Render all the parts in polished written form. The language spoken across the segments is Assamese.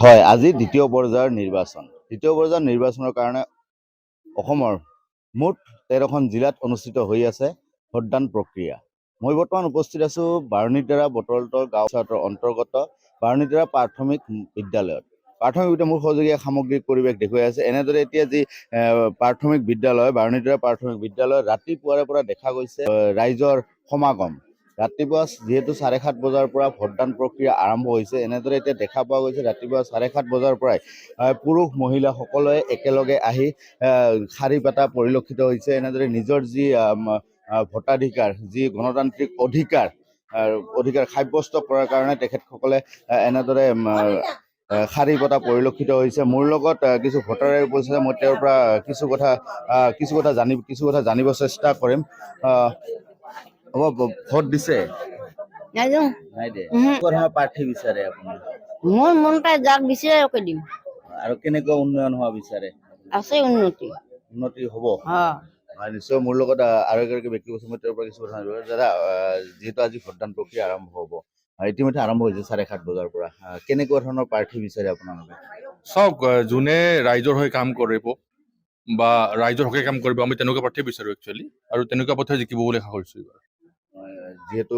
হয়, আজি দ্বিতীয় পৰ্যায়ৰ নিৰ্বাচন। দ্বিতীয় পৰ্যায়ৰ নিৰ্বাচনৰ কাৰণে অসমৰ মুঠ 13খন জিলাত অনুষ্ঠিত হৈ আছে ভোটদান প্ৰক্ৰিয়া। মই বৰ্তমান উপস্থিত আছোঁ বাৰণীতেৰা বটলতৰ গাঁও পঞ্চায়তৰ অন্তৰ্গত বাৰণীতেৰা প্ৰাথমিক বিদ্যালয়ত। প্ৰাথমিক বিদ্যালয় মোৰ সহযোগীয়ে সামগ্ৰিক পৰিৱেশ দেখুৱাই আছে। এনেদৰে এতিয়া যি প্ৰাথমিক বিদ্যালয় বাৰণীতেৰা প্ৰাথমিক বিদ্যালয় ৰাতিপুৱাৰে পৰা দেখা গৈছে ৰাইজৰ সমাগম। ৰাতিপুৱা যিহেতু 7:30 বজাৰ পৰা ভোটদান প্ৰক্ৰিয়া আৰম্ভ হৈছে, এনেদৰে এতিয়া দেখা পোৱা গৈছে ৰাতিপুৱা 7:30 বজাৰ পৰাই পুৰুষ মহিলা সকলোৱে একেলগে আহি শাৰী পাতা পৰিলক্ষিত হৈছে। এনেদৰে নিজৰ যি ভোটাধিকাৰ, যি গণতান্ত্ৰিক অধিকাৰ সাব্যস্ত কৰাৰ কাৰণে তেখেতসকলে এনেদৰে শাৰী পতা পৰিলক্ষিত হৈছে। মোৰ লগত কিছু ভোটাৰে উপস্থিত, মই তেওঁৰ পৰা কিছু কথা জানিব চেষ্টা কৰিম। ভোট দিছে? নাই দে। ধৰণৰ প্ৰাৰ্থী বিচাৰে আপুনি? মোৰ মন পাই যাক বিচাৰে দিম। আৰু কেনেকুৱা উন্নয়ন হোৱা বিচাৰে? আছে উন্নতি হ'ব। নিশ্চয়। মোৰ লগত আৰু এগৰাকী ব্যক্তি আছে, মই তেওঁৰ পৰা কিছু কথা জানিব। দাদা, যিহেতু আজি ভোটদান প্ৰক্ৰিয়া আৰম্ভ হ'ব, ইতিমধ্যে আৰম্ভ হৈছে 7:30 বজাৰ পৰা, কেনেকুৱা ধৰণৰ প্ৰাৰ্থী বিচাৰে আপোনালোকে? চাওক, যোনে ৰাইজৰ হৈ কাম কৰিব বা ৰাইজৰ হকে কাম কৰিব, আমি তেনেকুৱা প্ৰাৰ্থী বিচাৰো একচুৱেলি, আৰু তেনেকুৱা পথে জিকিব বুলি আশা কৰিছো। যিহেতু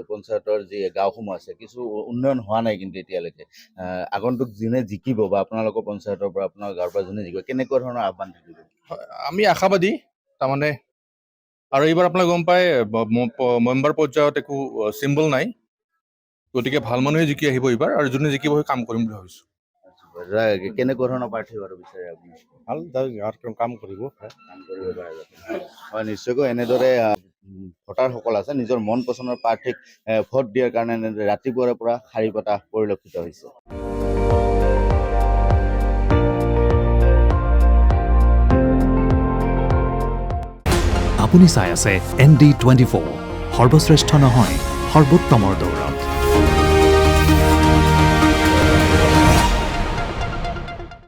পঞ্চায়তৰ যি গাঁওসমূহ আছে, কিছু উন্নয়ন হোৱা নাই কিন্তু এতিয়ালৈকে, আগন্তুক যোনে জিকিব বা আপোনালোকৰ পঞ্চায়তৰ পৰা আপোনাৰ গাঁৱৰ পৰা যোনে জিকিব, কেনেকুৱা ধৰণৰ আহ্বান থাকিব? আমি আশাবাদী, তাৰমানে, আৰু এইবাৰ আপোনালোকে গম পায় মেম্বাৰ পৰ্যায়ত একো চিম্বল নাই, গতিকে ভাল মানুহে জিকি আহিব এইবাৰ, আৰু যোনে জিকিব সেই কাম কৰিম বুলি ভাবিছো। কেনেকুৱা ধৰণৰ প্ৰাৰ্থী বাৰু বিচাৰে আপুনি? ভাল কাম কৰিব। হয়, নিশ্চয়কৈ এনেদৰে ভোটাৰসকল আছে, নিজৰ মন পচন্দৰ প্ৰাৰ্থীক ভোট দিয়াৰ কাৰণে ৰাতিপুৱাৰে পৰা শাৰী পতা পৰিলক্ষিত হৈছে। আপুনি চাই আছে ND24, সৰ্বশ্ৰেষ্ঠ নহয়, সৰ্বোত্তমৰ দৌৰত।